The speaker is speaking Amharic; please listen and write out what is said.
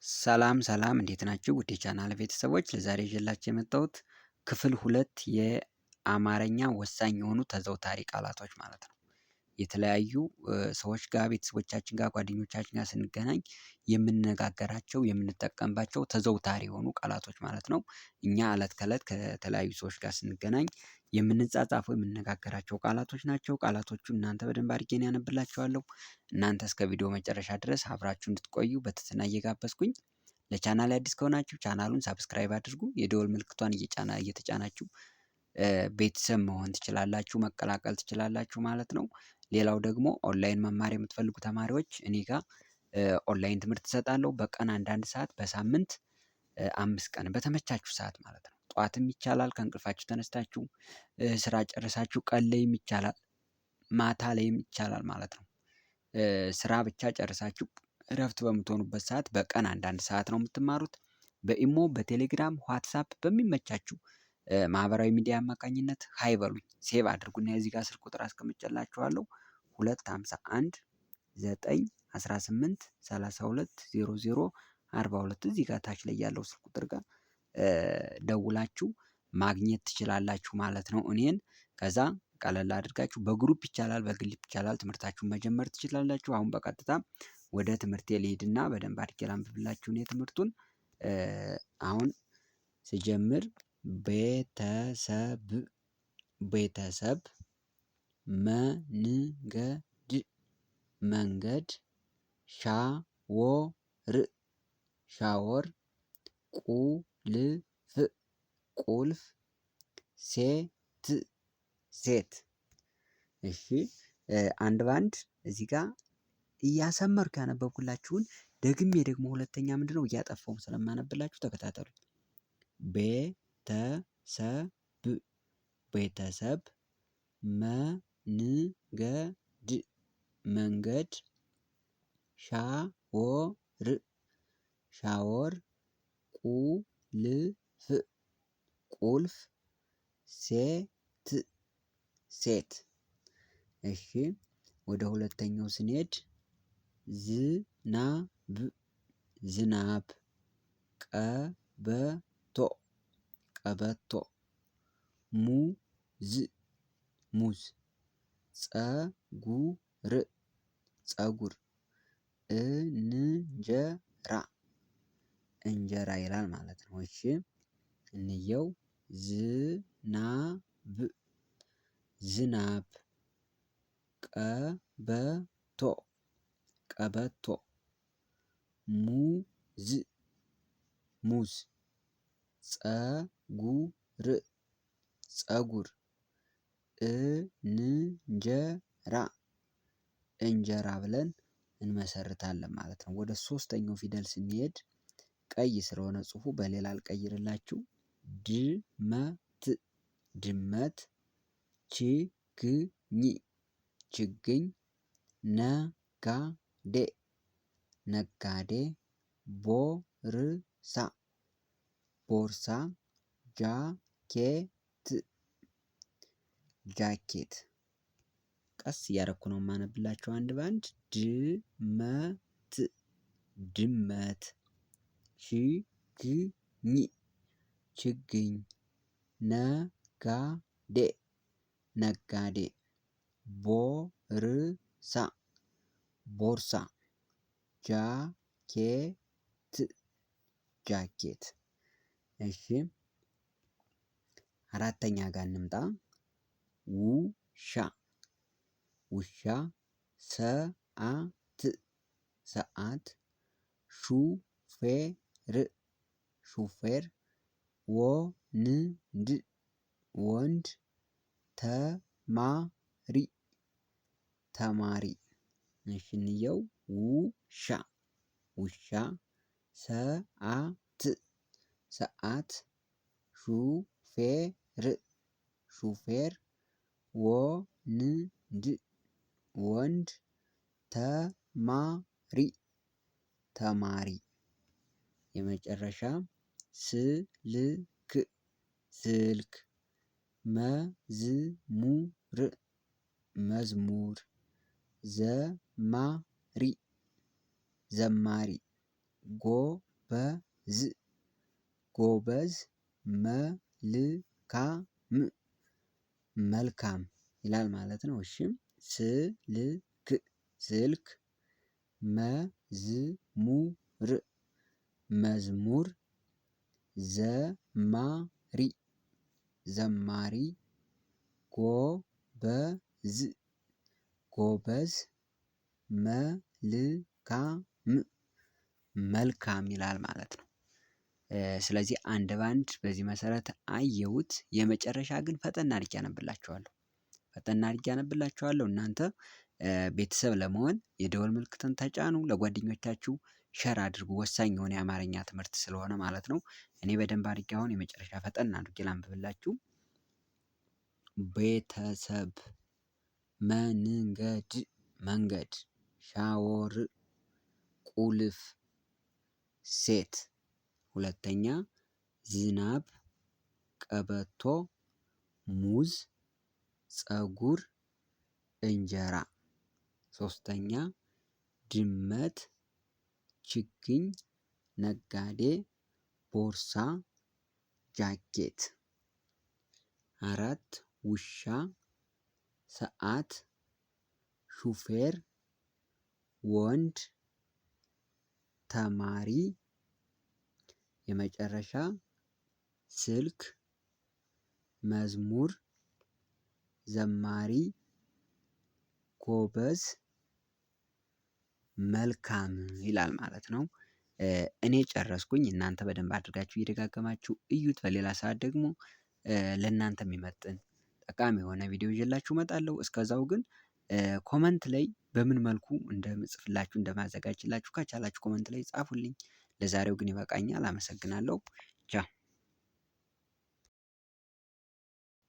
ሰላም ሰላም እንዴት ናችሁ? ውድ የቻናል ቤተሰቦች ለዛሬ ይዤላችሁ የመጣሁት ክፍል 2 የአማርኛ ወሳኝ የሆኑ ተዘውታሪ ቃላቶች ማለት ነው። የተለያዩ ሰዎች ጋር ቤተሰቦቻችን ጋር ጓደኞቻችን ጋር ስንገናኝ የምንነጋገራቸው የምንጠቀምባቸው ተዘውታሪ የሆኑ ቃላቶች ማለት ነው። እኛ እለት ከእለት ከተለያዩ ሰዎች ጋር ስንገናኝ የምንጻጻፈው የምንነጋገራቸው ቃላቶች ናቸው። ቃላቶቹን እናንተ በደንብ አድርጌ እኔ አነብላችኋለሁ። እናንተ እስከ ቪዲዮ መጨረሻ ድረስ አብራችሁ እንድትቆዩ በትህትና እየጋበዝኩኝ ለቻናሌ አዲስ ከሆናችሁ ቻናሉን ሳብስክራይብ አድርጉ የደወል ምልክቷን እየተጫናችሁ ቤተሰብ መሆን ትችላላችሁ መቀላቀል ትችላላችሁ ማለት ነው። ሌላው ደግሞ ኦንላይን መማር የምትፈልጉ ተማሪዎች እኔ ጋር ኦንላይን ትምህርት እሰጣለሁ በቀን አንዳንድ ሰዓት በሳምንት 5 ቀን በተመቻችሁ ሰዓት ማለት ነው። ጠዋትም ይቻላል ከእንቅልፋችሁ ተነስታችሁ ስራ ጨርሳችሁ ቀን ላይም ይቻላል ማታ ላይም ይቻላል ማለት ነው። ስራ ብቻ ጨርሳችሁ እረፍት በምትሆኑበት ሰዓት በቀን አንዳንድ ሰዓት ነው የምትማሩት። በኢሞ በቴሌግራም ዋትሳፕ በሚመቻችሁ ማህበራዊ ሚዲያ አማካኝነት ሃይ በሉኝ ሴቭ አድርጉና እዚህ ጋር ስልክ ቁጥር አስቀምጬላችኋለሁ 251 9 18 32 00 42 እዚህ ጋር ታች ላይ ያለው ስልክ ቁጥር ጋር ደውላችሁ ማግኘት ትችላላችሁ ማለት ነው። እኔን ከዛ ቀለል አድርጋችሁ በግሩፕ ይቻላል በግል ይቻላል ትምህርታችሁን መጀመር ትችላላችሁ። አሁን በቀጥታ ወደ ትምህርቴ ልሂድና በደንብ አድርጌ ላንብብላችሁ እኔ ትምህርቱን አሁን ስጀምር ቤተሰብ ቤተሰብ መንገድ መንገድ ሻወር ሻወር ቁልፍ ቁልፍ ሴት ሴት። እሺ አንድ በአንድ እዚህ ጋር እያሰመርኩ ያነበብኩላችሁን ደግሜ ደግሞ ሁለተኛ ምንድነው እያጠፋሁም ስለማነብላችሁ ተከታተሉኝ። ቤተሰብ ቤተሰብ መንገድ መንገድ ሻወር ሻወር ቁልፍ ቁልፍ ሴት ሴት። እሺ ወደ ሁለተኛው ስንሄድ ዝናብ ዝናብ ቀበቶ ቀበቶ ሙዝ ሙዝ ፀጉር ፀጉር እንጀራ እንጀራ ይላል ማለት ነው። እሺ እንየው ዝናብ ዝናብ ቀበቶ ቀበቶ ሙዝ ሙዝ ፀጉር ፀጉር እንጀራ እንጀራ ብለን እንመሰርታለን ማለት ነው። ወደ ሶስተኛው ፊደል ስንሄድ ቀይ ስለሆነ ጽሁፉ በሌላ አልቀይርላችሁ ድመት ድመት ችግኝ ችግኝ ነጋዴ ነጋዴ ቦርሳ ቦርሳ ጃኬት ጃኬት። ቀስ እያረኩ ነው የማነብላችሁ አንድ በአንድ ድመት ድመት ችግኝ ችግኝ ነጋዴ ነጋዴ ቦርሳ ቦርሳ ጃኬት ጃኬት። እሺ አራተኛ ጋር እንምጣ። ውሻ ውሻ ሰዓት ሰዓት ሹፌር ሹፌር ወንድ ወንድ ተማሪ ተማሪ። እሺ እንየው ውሻ ውሻ ሰዓት ሰዓት ሹፌር ሹፌር ወንድ ወንድ ተማሪ ተማሪ። የመጨረሻ ስልክ ስልክ መዝሙር መዝሙር ዘማሪ ዘማሪ ጎበዝ ጎበዝ መልካም መልካም ይላል ማለት ነው። እሺ ስልክ ስልክ መዝሙር መዝሙር ዘማሪ ዘማሪ ጎበዝ ጎበዝ መልካም መልካም ይላል ማለት ነው። ስለዚህ አንድ በአንድ በዚህ መሰረት አየሁት። የመጨረሻ ግን ፈጠን አድርጌ አነብላችኋለሁ። ፈጠን አድርጌ አነብላችኋለሁ። እናንተ ቤተሰብ ለመሆን የደወል ምልክቱን ተጫኑ። ለጓደኞቻችሁ ሸር አድርጉ። ወሳኝ የሆነ የአማርኛ ትምህርት ስለሆነ ማለት ነው። እኔ በደንብ አድርጌ አሁን የመጨረሻ ፈጠን አድርጌ ላንብብላችሁ። ቤተሰብ መንገድ መንገድ ሻወር ቁልፍ ሴት ሁለተኛ ዝናብ ቀበቶ ሙዝ ፀጉር እንጀራ ሶስተኛ ድመት ችግኝ ነጋዴ ቦርሳ ጃኬት አራት ውሻ ሰዓት ሹፌር ወንድ ተማሪ የመጨረሻ ስልክ መዝሙር ዘማሪ ጎበዝ መልካም ይላል ማለት ነው። እኔ ጨረስኩኝ። እናንተ በደንብ አድርጋችሁ እየደጋገማችሁ እዩት። በሌላ ሰዓት ደግሞ ለእናንተ የሚመጥን ጠቃሚ የሆነ ቪዲዮ ይዤላችሁ እመጣለሁ። እስከዛው ግን ኮመንት ላይ በምን መልኩ እንደምጽፍላችሁ እንደማዘጋጅላችሁ ከቻላችሁ ኮመንት ላይ ጻፉልኝ። ለዛሬው ግን ይበቃኛል። አመሰግናለሁ። ቻው